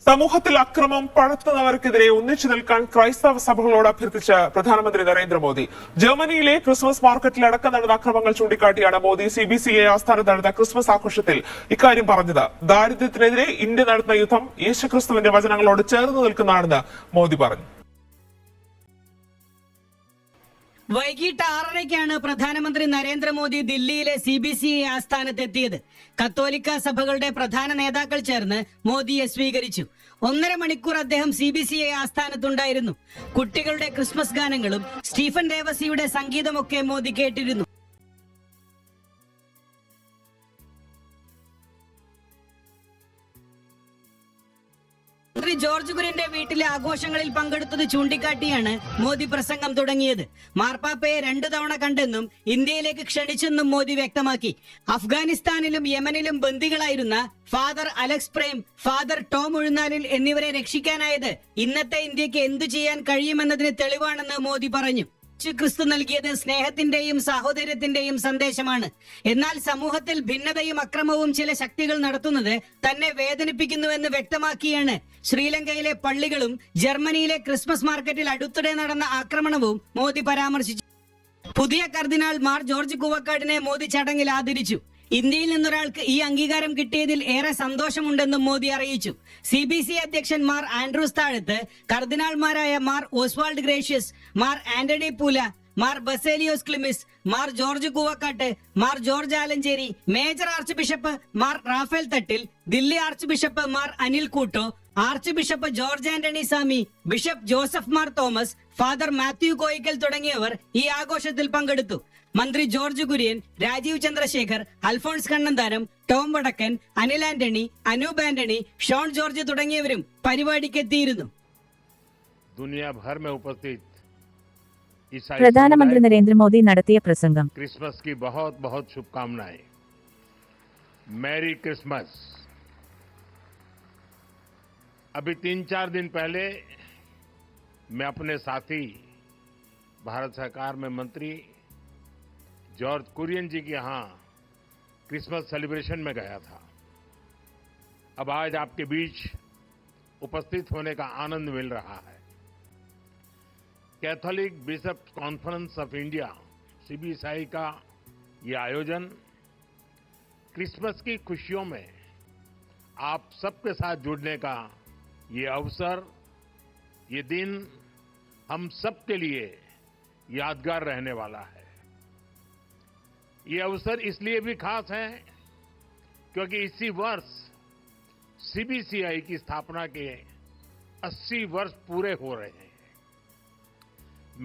സമൂഹത്തിൽ അക്രമം പടർത്തുന്നവർക്കെതിരെ ഒന്നിച്ചു നിൽക്കാൻ ക്രൈസ്തവ സഭകളോട് അഭ്യർത്ഥിച്ച പ്രധാനമന്ത്രി നരേന്ദ്രമോദി. ജർമ്മനിയിലെ ക്രിസ്മസ് മാർക്കറ്റിലടക്കം നടന്ന അക്രമങ്ങൾ ചൂണ്ടിക്കാട്ടിയാണ് മോദി CBCA ആസ്ഥാനത്ത് നടന്ന ക്രിസ്മസ് ആഘോഷത്തിൽ ഇക്കാര്യം പറഞ്ഞത്. ദാരിദ്ര്യത്തിനെതിരെ ഇന്ത്യ നടത്തുന്ന യുദ്ധം യേശുക്രിസ്തുവിന്റെ വചനങ്ങളോട് ചേർന്ന് നിൽക്കുന്നതാണെന്ന് മോദി പറഞ്ഞു. വൈകിട്ട് 6:30-ക്കാണ് പ്രധാനമന്ത്രി നരേന്ദ്രമോദി ദില്ലിയിലെ CBCA ആസ്ഥാനത്തെത്തിയത്. കത്തോലിക്ക സഭകളുടെ പ്രധാന നേതാക്കൾ ചേർന്ന് മോദിയെ സ്വീകരിച്ചു. 1.5 മണിക്കൂർ അദ്ദേഹം CBCA ആസ്ഥാനത്തുണ്ടായിരുന്നു. കുട്ടികളുടെ ക്രിസ്മസ് ഗാനങ്ങളും സ്റ്റീഫൻ ദേവസിയുടെ സംഗീതമൊക്കെ മോദി കേട്ടിരുന്നു. മന്ത്രി ജോർജ് കുര്യന്റെ വീട്ടിലെ ആഘോഷങ്ങളിൽ പങ്കെടുത്തത് ചൂണ്ടിക്കാട്ടിയാണ് മോദി പ്രസംഗം തുടങ്ങിയത്. മാർപ്പാപ്പയെ 2 തവണ കണ്ടെന്നും ഇന്ത്യയിലേക്ക് ക്ഷണിച്ചെന്നും മോദി വ്യക്തമാക്കി. അഫ്ഗാനിസ്ഥാനിലും യമനിലും ബന്ദികളായിരുന്ന father Alex Prem, father Tom Uzhunnalil എന്നിവരെ രക്ഷിക്കാനായത് ഇന്നത്തെ ഇന്ത്യക്ക് എന്തു ചെയ്യാൻ കഴിയുമെന്നതിന് തെളിവാണെന്ന് മോദി പറഞ്ഞു. ക്രിസ്തു നൽകിയത് സ്നേഹത്തിന്റെയും സാഹോദര്യത്തിന്റെയും സന്ദേശമാണ്. എന്നാൽ സമൂഹത്തിൽ ഭിന്നതയും അക്രമവും ചില ശക്തികൾ നടത്തുന്നത് തന്നെ വേദനിപ്പിക്കുന്നുവെന്ന് വ്യക്തമാക്കിയാണ് ശ്രീലങ്കയിലെ പള്ളികളും ജർമ്മനിയിലെ ക്രിസ്മസ് മാർക്കറ്റിൽ അടുത്തിടെ നടന്ന ആക്രമണവും മോദി പരാമർശിച്ചു. പുതിയ കർദിനാൾ മാർ ജോർജ് കുവക്കാടിനെ മോദി ചടങ്ങിൽ ആദരിച്ചു. ഇന്ത്യയിൽ നിന്നൊരാൾക്ക് ഈ അംഗീകാരം കിട്ടിയതിൽ ഏറെ സന്തോഷമുണ്ടെന്നും മോദി അറിയിച്ചു. CBCA അധ്യക്ഷൻ മാർ ആൻഡ്രൂസ് താഴത്ത്, കർദിനാൾമാരായ Mar Oswald Gracias, Mar Antony Poola, Mar Baselios Cleemis, Mar George Koovakad, Mar George Alencherry, major archbishop Mar Raphael Thattil, Delhi archbishop Mar Anil Couto, archbishop George Antony Samy, bishop Joseph Mar Thomas, father Mathew Koickal തുടങ്ങിയവർ ഈ ആഘോഷത്തിൽ പങ്കെടുത്തു. മന്ത്രി George Kurian, Rajeev Chandrasekhar, Alphons Kannanthanam, Tom Vadakkan, Anil Antony, Anoop Antony, Shone George തുടങ്ങിയവരും പരിപാടിക്ക് എത്തിയിരുന്നു. പ്രധാനമന്ത്രി നരേന്ദ്രമോദി നടത്തിയ പ്രസംഗം. क्रिसमस की बहुत बहुत शुभकामनाएं. Merry Christmas. अभी 3-4 दिन पहले मैं अपने साथी भारत सरकार में मंत्री जॉर्ज कुरियन जी के यहाँ क्रिसमस सेलिब्रेशन में गया था. अब आज आपके बीच उपस्थित होने का आनंद मिल रहा है. Catholic bishop conference of India CBCI का ये आयोजन क्रिसमस की खुशियों में आप सबके साथ जुड़ने का ये अवसर, ये दिन हम सबके लिए यादगार रहने वाला है. ये अवसर इसलिए भी खास है क्योंकि इसी वर्ष CBCI की स्थापना के 80 वर्ष पूरे हो रहे हैं.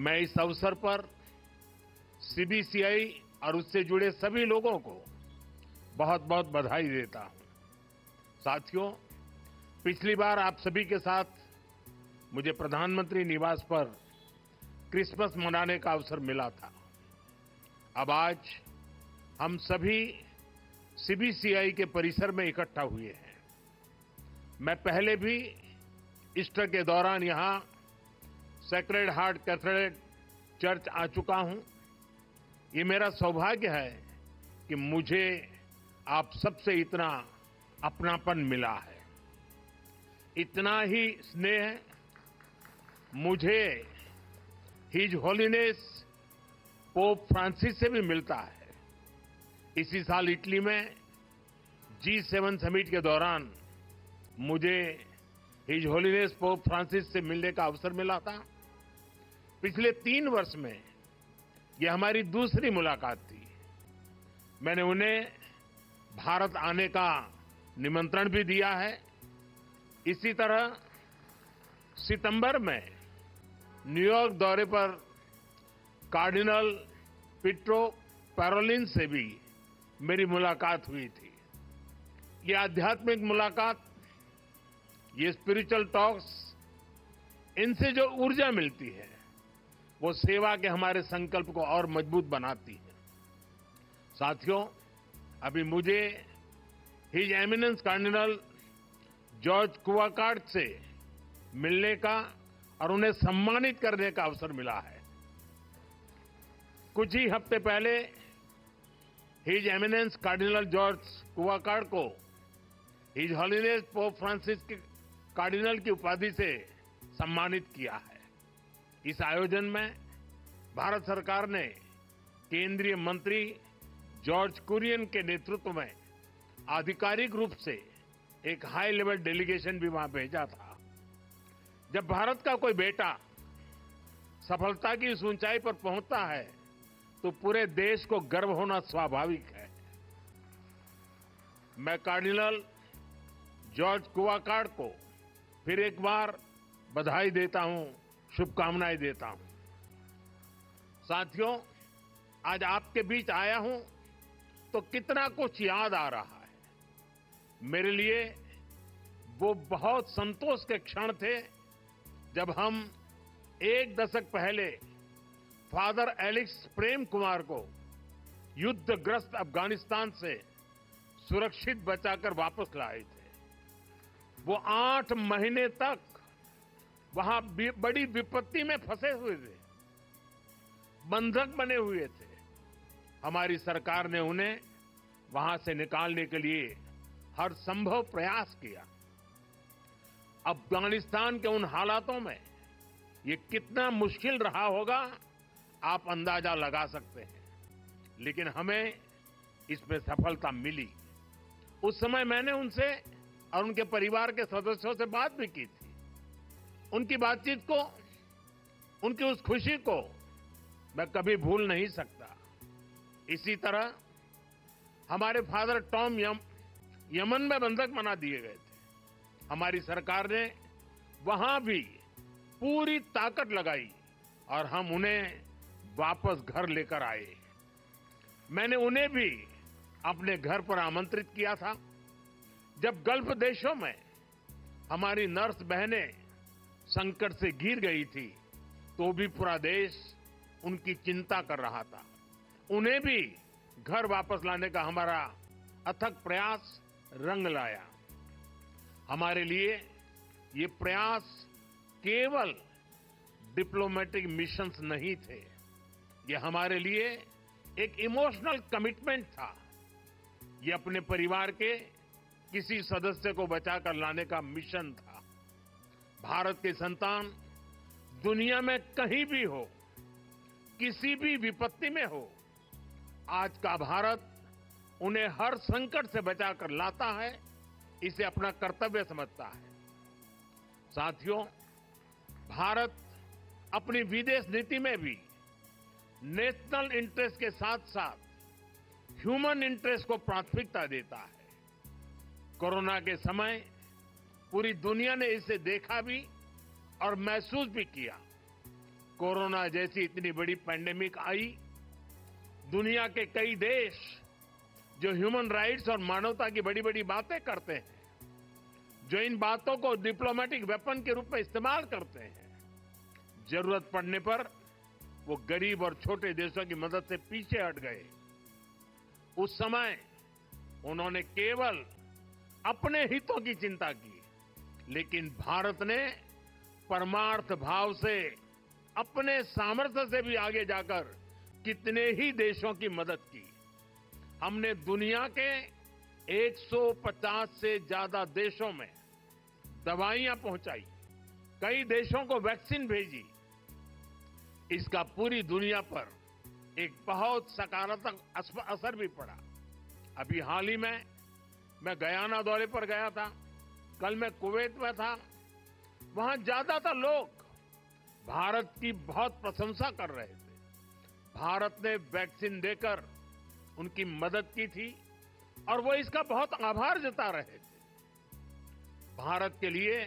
मैं इस अवसर पर CBCI और उससे जुड़े सभी लोगों को बहुत बहुत बधाई देता हूं. साथियों, पिछली बार आप सभी के साथ मुझे प्रधानमंत्री निवास पर क्रिसमस मनाने का अवसर मिला था. अब आज हम सभी CBCI के परिसर में इकट्ठा हुए हैं. मैं पहले भी ईस्टर के दौरान यहां सेक्रेड हार्ट कैथेड्रल चर्च आ चुका हूं. ये मेरा सौभाग्य है कि मुझे आप सबसे इतना अपनापन मिला है. इतना ही स्नेह मुझे हिज होलीनेस पोप फ्रांसिस से भी मिलता है. इसी साल इटली में G7 समिट के दौरान मुझे हिज होलीनेस पोप फ्रांसिस से मिलने का अवसर मिला था. पिछले 3 वर्ष में यह हमारी दूसरी मुलाकात थी. मैंने उन्हें भारत आने का निमंत्रण भी दिया है. इसी तरह सितंबर में न्यूयॉर्क दौरे पर कार्डिनल पीट्रो पैरोलिन से भी मेरी मुलाकात हुई थी. ये आध्यात्मिक मुलाकात, ये स्पिरिचुअल टॉक्स, इनसे जो ऊर्जा मिलती है वो सेवा के हमारे संकल्प को और मजबूत बनाती है. साथियों, अभी मुझे हिज एमिनेंस कार्डिनल जॉर्ज कुवाकार्ड से मिलने का और उन्हें सम्मानित करने का अवसर मिला है. कुछ ही हफ्ते पहले हिज एमिनेंस कार्डिनल जॉर्ज कुवाकार्ड को his holiness pope Francis cardinal की उपाधि से सम्मानित किया है। इस आयोजन में भारत सरकार ने केंद्रीय मंत्री जॉर्ज कुरियन के नेतृत्व में आधिकारिक रूप से एक हाई लेवल डेलीगेशन भी वहां भेजा था। जब भारत का कोई बेटा सफलता की इस ऊंचाई पर पहुंचता है तो पूरे देश को गर्व होना स्वाभाविक है। मैं कार्डिनल जॉर्ज कुवाकार्ड को फिर एक बार बधाई देता हूं, शुभकामनाएं देता हूं। साथियों, आज आपके बीच आया हूं तो कितना कुछ याद आ रहा है। मेरे लिए वो बहुत संतोष के क्षण थे जब हम एक दशक पहले फादर एलेक्स प्रेम कुमार को युद्धग्रस्त अफगानिस्तान से सुरक्षित बचाकर वापस लाए थे। वो 8 महीने तक वहां बड़ी विपत्ति में फंसे हुए थे, बंधक बने हुए थे। हमारी सरकार ने उन्हें वहां से निकालने के लिए हर संभव प्रयास किया। अफगानिस्तान के उन हालातों में ये कितना मुश्किल रहा होगा आप अंदाजा लगा सकते हैं, लेकिन हमें इसमें सफलता मिली। उस समय मैंने उनसे और उनके परिवार के सदस्यों से बात भी की थी। उनकी बातचीत को, उनकी उस खुशी को मैं कभी भूल नहीं सकता। इसी तरह हमारे फादर टॉम यमन में बंधक बना दिए गए थे। हमारी सरकार ने वहां भी पूरी ताकत लगाई और हम उन्हें वापस घर लेकर आए। मैंने उन्हें भी अपने घर पर आमंत्रित किया था। जब गल्फ देशों में हमारी नर्स बहनें संकट से घिर गई थी तो भी पूरा देश उनकी चिंता कर रहा था। उन्हें भी घर वापस लाने का हमारा अथक प्रयास रंग लाया। हमारे लिए ये प्रयास केवल डिप्लोमेटिक मिशंस नहीं थे, ये हमारे लिए एक इमोशनल कमिटमेंट था। ये अपने परिवार के किसी सदस्य को बचाकर लाने का मिशन था। भारत के संतान दुनिया में कहीं भी हो, किसी भी विपत्ति में हो, आज का भारत उन्हें हर संकट से बचाकर लाता है, इसे अपना कर्तव्य समझता है। साथियों, भारत अपनी विदेश नीति में भी नेशनल इंटरेस्ट के साथ साथ ह्यूमन इंटरेस्ट को प्राथमिकता देता है। कोरोना के समय पूरी दुनिया ने इसे देखा भी और महसूस भी किया। कोरोना जैसी इतनी बड़ी पैंडेमिक आई, दुनिया के कई देश जो ह्यूमन राइट्स और मानवता की बड़ी बड़ी बातें करते हैं, जो इन बातों को डिप्लोमेटिक वेपन के रूप में इस्तेमाल करते हैं, जरूरत पड़ने पर वो गरीब और छोटे देशों की मदद से पीछे हट गए। उस समय उन्होंने केवल अपने हितों की चिंता की, लेकिन भारत ने परमार्थ भाव से अपने सामर्थ्य से भी आगे जाकर कितने ही देशों की मदद की। हमने दुनिया के 150 से ज्यादा देशों में दवाइयां पहुंचाई, कई देशों को वैक्सीन भेजी। इसका पूरी दुनिया पर एक बहुत सकारात्मक असर भी पड़ा। अभी हाल ही में मैं गयाना दौरे पर गया था, कल मैं कुवैत में था। वहां ज्यादातर लोग भारत की बहुत प्रशंसा कर रहे थे। भारत ने वैक्सीन देकर उनकी मदद की थी और वो इसका बहुत आभार जता रहे थे। भारत के लिए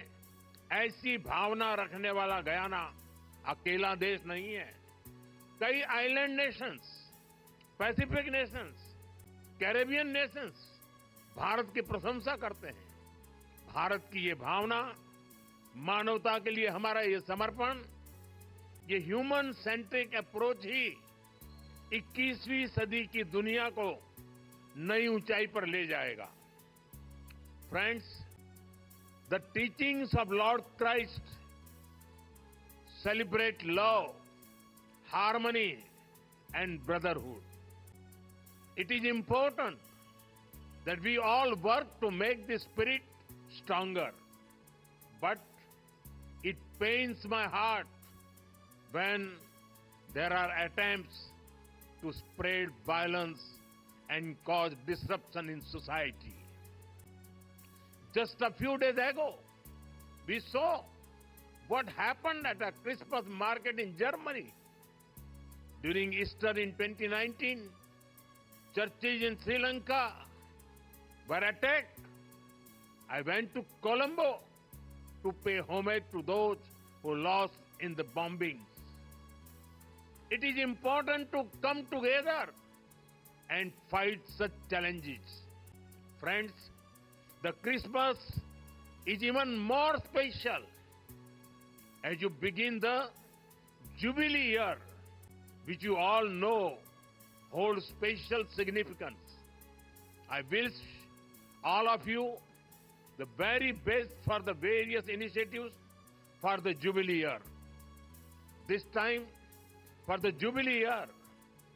ऐसी भावना रखने वाला गयाना अकेला देश नहीं है। कई island Nations, Pacific Nations, Caribbean Nations Bharat की प्रशंसा करते हैं। भारत की ये भावना, मानवता के लिए हमारा ये समर्पण, ये ह्यूमन सेंट्रिक अप्रोच ही 21वीं सदी की दुनिया को नई ऊंचाई पर ले जाएगा। Friends, the teachings of Lord Christ celebrate love, harmony, and brotherhood. It is important that we all work to make this spirit stronger. but it pains my heart when there are attempts to spread violence and cause disruption in society. Just a few days ago, we saw what happened at a Christmas market in Germany. During Easter in 2019, churches in Sri Lanka were attacked. I went to Colombo to pay homage to those who lost in the bombings. It is important to come together and fight such challenges. Friends, the Christmas is even more special as you begin the Jubilee year, which you all know holds special significance. I wish all of you the very best for the various initiatives for the Jubilee year. This time, for the Jubilee year,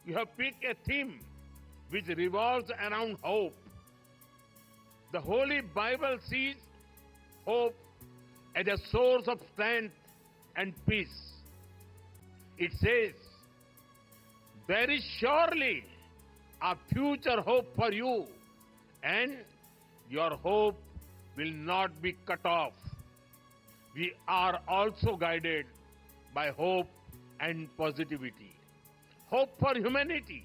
you have picked a theme which revolves around hope. The Holy Bible sees hope as a source of strength and peace. It says, there is surely a future hope for you, and your hope will not be cut off. We are also guided by hope and positivity. Hope for humanity,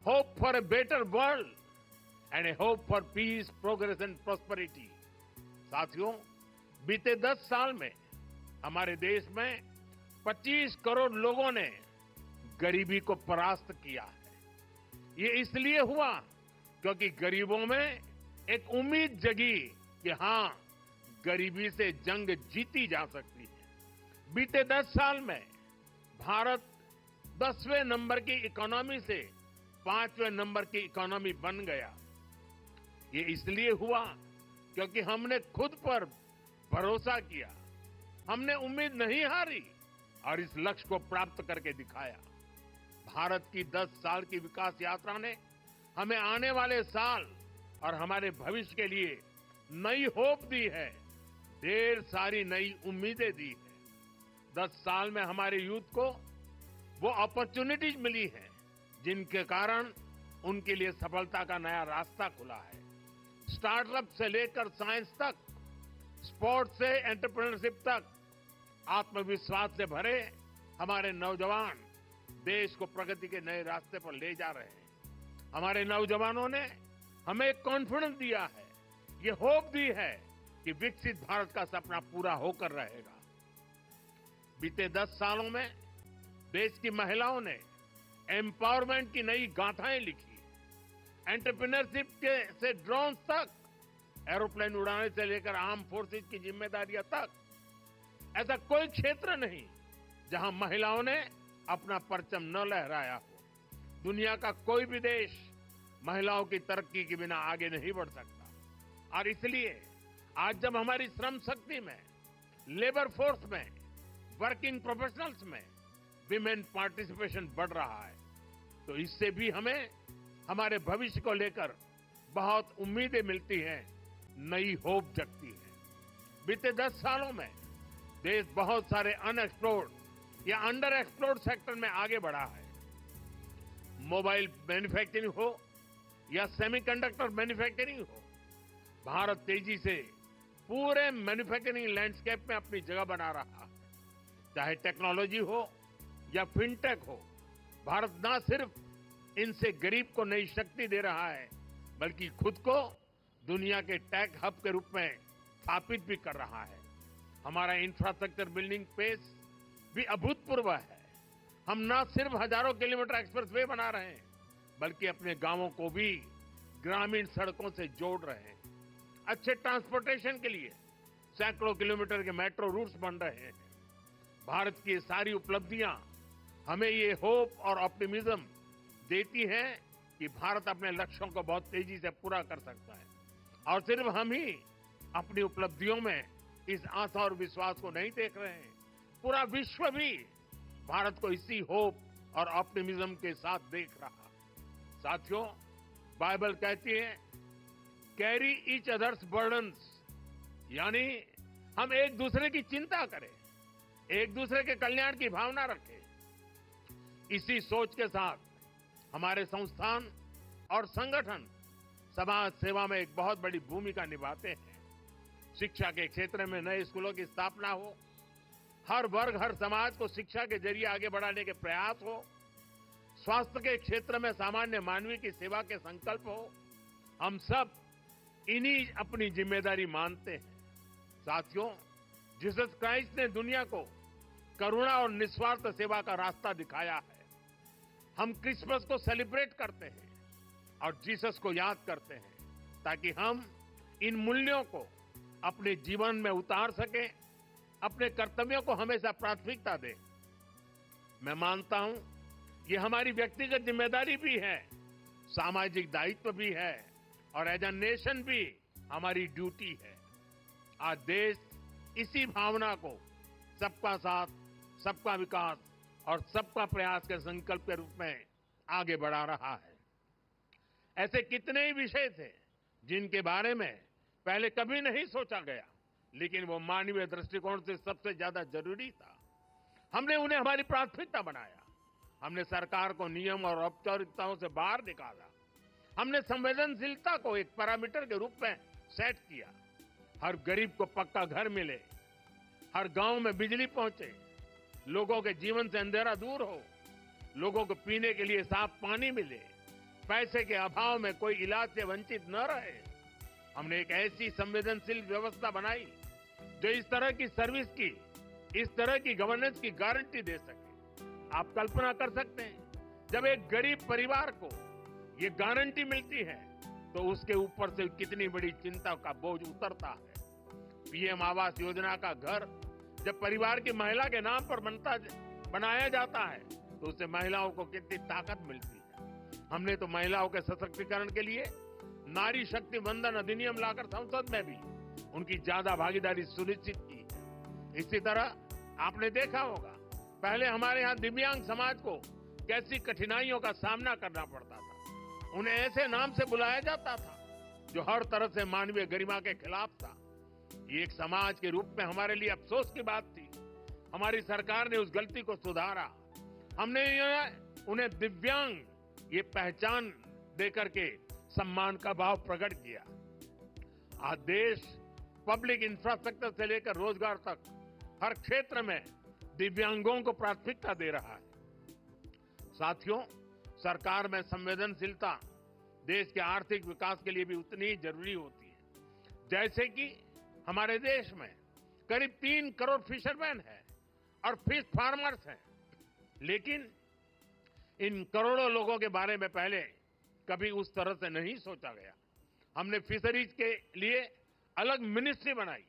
hope for a better world, and a hope for peace, progress and prosperity. साथियों, बीते 10 साल में हमारे देश में 25 करोड़ लोगों ने गरीबी को परास्त किया है। ये इसलिए हुआ क्योंकि गरीबों में एक उम्मीद जगी कि हां, गरीबी से जंग जीती जा सकती है। बीते 10 साल में भारत 10वें नंबर की इकोनॉमी से 5वें नंबर की इकोनॉमी बन गया। ये इसलिए हुआ क्योंकि हमने खुद पर भरोसा किया, हमने उम्मीद नहीं हारी और इस लक्ष्य को प्राप्त करके दिखाया। भारत की 10 साल की विकास यात्रा ने हमें आने वाले साल और हमारे भविष्य के लिए नई होप दी है, ढेर सारी नई उम्मीदें दी है। 10 साल में हमारे यूथ को वो अपॉर्चुनिटीज मिली हैं जिनके कारण उनके लिए सफलता का नया रास्ता खुला है। स्टार्टअप से लेकर साइंस तक, स्पोर्ट्स से एंटरप्रेन्योरशिप तक, आत्मविश्वास से भरे हमारे नौजवान देश को प्रगति के नए रास्ते पर ले जा रहे हैं। हमारे नौजवानों ने हमें कॉन्फिडेंस दिया है, ये होप दी है कि विकसित भारत का सपना पूरा होकर रहेगा। बीते 10 सालों में देश की महिलाओं ने एम्पावरमेंट की नई गाथाएं लिखी। एंटरप्रेन्योरशिप के से ड्रोन्स तक, एरोप्लेन उड़ाने से लेकर आर्म फोर्सेज की जिम्मेदारियां तक, ऐसा कोई क्षेत्र नहीं जहां महिलाओं ने अपना परचम न लहराया हो। दुनिया का कोई भी देश महिलाओं की तरक्की के बिना आगे नहीं बढ़ सकता। और इसलिए आज जब हमारी श्रम शक्ति में, लेबर फोर्स में, वर्किंग प्रोफेशनल्स में विमेन पार्टिसिपेशन बढ़ रहा है, तो इससे भी हमें हमारे भविष्य को लेकर बहुत उम्मीदें मिलती हैं, नई होप जगती है। बीते 10 सालों में देश बहुत सारे अनएक्सप्लोर्ड या अंडर एक्सप्लोर्ड सेक्टर में आगे बढ़ा है। मोबाइल मैन्युफैक्चरिंग हो या सेमीकंडक्टर मैन्युफैक्चरिंग हो, भारत तेजी से पूरे मैन्युफैक्चरिंग लैंडस्केप में अपनी जगह बना रहा है। चाहे टेक्नोलॉजी हो या फिनटेक हो, भारत न सिर्फ इनसे गरीब को नई शक्ति दे रहा है, बल्कि खुद को दुनिया के टेक हब के रूप में स्थापित भी कर रहा है। हमारा इंफ्रास्ट्रक्चर बिल्डिंग पेस भी अभूतपूर्व है। हम न सिर्फ हजारों किलोमीटर एक्सप्रेसवे बना रहे हैं, बल्कि अपने गांवों को भी ग्रामीण सड़कों से जोड़ रहे हैं। अच्छे ट्रांसपोर्टेशन के लिए सैकड़ों किलोमीटर के मेट्रो रूट्स बन रहे हैं। भारत की ये सारी उपलब्धियां हमें ये होप और ऑप्टिमिज्म देती है कि भारत अपने लक्ष्यों को बहुत तेजी से पूरा कर सकता है। और सिर्फ हम ही अपनी उपलब्धियों में इस आशा और विश्वास को नहीं देख रहे हैं, पूरा विश्व भी भारत को इसी होप और ऑप्टिमिज्म के साथ देख रहा। साथियों, बाइबल कहती है, कैरी ईच अदर्स बर्डन्स, यानी हम एक दूसरे की चिंता करें, एक दूसरे के कल्याण की भावना रखें। इसी सोच के साथ हमारे संस्थान और संगठन समाज सेवा में एक बहुत बड़ी भूमिका निभाते हैं। शिक्षा के क्षेत्र में नए स्कूलों की स्थापना हो, हर वर्ग हर समाज को शिक्षा के जरिए आगे बढ़ाने के प्रयास हो, स्वास्थ्य के क्षेत्र में सामान्य मानवीय की सेवा के संकल्प हो, हम सब इन्हीं अपनी जिम्मेदारी मानते हैं। साथियों, जीसस क्राइस्ट ने दुनिया को करुणा और निस्वार्थ सेवा का रास्ता दिखाया है। हम क्रिसमस को सेलिब्रेट करते हैं और जीसस को याद करते हैं ताकि हम इन मूल्यों को अपने जीवन में उतार सकें, अपने कर्तव्यों को हमेशा प्राथमिकता दें। मैं मानता हूं ये हमारी व्यक्तिगत जिम्मेदारी भी है, सामाजिक दायित्व भी है और एज अ नेशन भी हमारी ड्यूटी है। आज देश इसी भावना को सबका साथ, सबका विकास और सबका प्रयास के संकल्प के रूप में आगे बढ़ा रहा है। ऐसे कितने ही विषय थे जिनके बारे में पहले कभी नहीं सोचा गया, लेकिन वो मानवीय दृष्टिकोण से सबसे ज्यादा जरूरी था। हमने उन्हें हमारी प्राथमिकता बनाया। हमने सरकार को नियम और औपचारिकताओं से बाहर निकाला। हमने संवेदनशीलता को एक पैरामीटर के रूप में सेट किया। हर गरीब को पक्का घर मिले, हर गांव में बिजली पहुंचे, लोगों के जीवन से अंधेरा दूर हो, लोगों को पीने के लिए साफ पानी मिले, पैसे के अभाव में कोई इलाज से वंचित न रहे। हमने एक ऐसी संवेदनशील व्यवस्था बनाई जो इस तरह की सर्विस की, इस तरह की गवर्नेंस की गारंटी दे सके। आप कल्पना कर सकते हैं, जब एक गरीब परिवार को ये गारंटी मिलती है तो उसके ऊपर से कितनी बड़ी चिंता का बोझ उतरता है। पीएम आवास योजना का घर जब परिवार की महिला के नाम पर बनाया जाता है तो उससे महिलाओं को कितनी ताकत मिलती है। हमने तो महिलाओं के सशक्तिकरण के लिए नारी शक्ति वंदन अधिनियम लाकर संसद में भी उनकी ज्यादा भागीदारी सुनिश्चित की है। इसी तरह आपने देखा होगा, पहले हमारे यहाँ दिव्यांग समाज को कैसी कठिनाइयों का सामना करना पड़ता था। उन्हें ऐसे नाम से बुलाया जाता था जो हर तरह से मानवीय गरिमा के खिलाफ था। ये एक समाज के रूप में हमारे लिए अफसोस की बात थी। हमारी सरकार ने उस गलती को सुधारा। हमने उन्हें दिव्यांग ये पहचान देकर के सम्मान का भाव प्रकट किया। आज देश पब्लिक इंफ्रास्ट्रक्चर से लेकर रोजगार तक हर क्षेत्र में दिव्यांगों को प्राथमिकता दे रहा है। साथियों, सरकार में संवेदनशीलता देश के आर्थिक विकास के लिए भी उतनी ही जरूरी होती है। जैसे कि हमारे देश में करीब 3 करोड़ फिशरमैन हैं और फिश फार्मर्स हैं, लेकिन इन करोड़ों लोगों के बारे में पहले कभी उस तरह से नहीं सोचा गया। हमने फिशरीज के लिए अलग मिनिस्ट्री बनाई,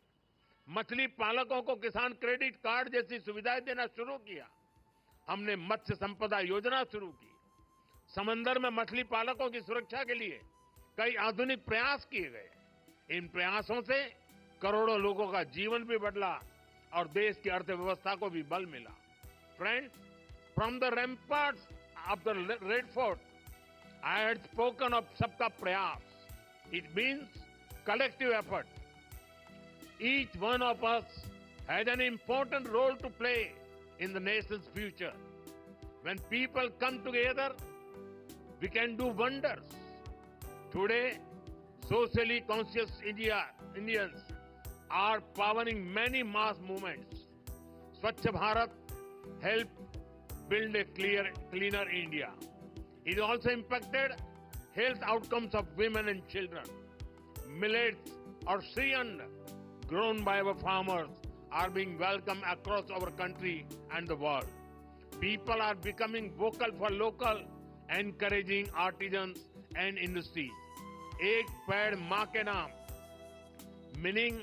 मछली पालकों को किसान क्रेडिट कार्ड जैसी सुविधाएं देना शुरू किया। हमने मत्स्य संपदा योजना शुरू की। समंदर में मछली पालकों की सुरक्षा के लिए कई आधुनिक प्रयास किए गए। इन प्रयासों से करोड़ों लोगों का जीवन भी बदला और देश की अर्थव्यवस्था को भी बल मिला। Friends, from the ramparts of the Red Fort, I had spoken of सबका प्रयास. It means collective effort. Each one of us has an important role to play in the nation's future. When people come together, we can do wonders. Today, socially conscious Indians are powering many mass movements. Swachh Bharat helped build a cleaner India. It also impacted health outcomes of women and children. Millets or shriyand grown by our farmers are being welcomed across our country and the world. People are becoming vocal for local, encouraging artisans and industries. Ek Ped Maa Ke Naam, meaning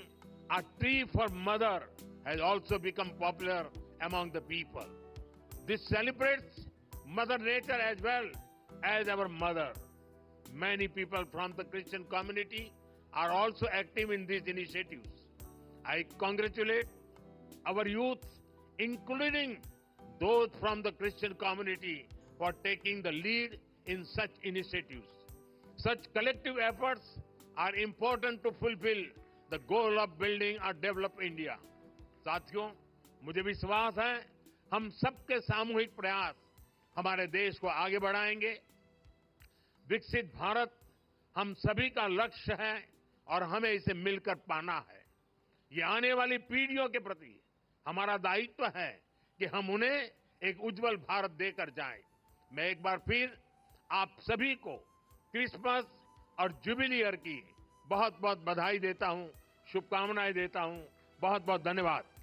a tree for mother, has also become popular among the people. This celebrates Mother Nature as well as our mother. Many people from the Christian community are also active in these initiatives. I congratulate our youth, including those from the Christian community, for taking the lead in such initiatives. Such collective efforts are important to fulfill the goal of building a develop India. साथियों, मुझे विश्वास है हम सबके सामूहिक प्रयास हमारे देश को आगे बढ़ाएंगे। विकसित भारत हम सभी का लक्ष्य है और हमें इसे मिलकर पाना है। ये आने वाली पीढ़ियों के प्रति हमारा दायित्व है कि हम उन्हें एक उज्जवल भारत देकर जाएं। मैं एक बार फिर आप सभी को क्रिसमस और जुबिली ईयर की बहुत बहुत बधाई देता हूं, शुभकामनाएं देता हूं। बहुत बहुत धन्यवाद।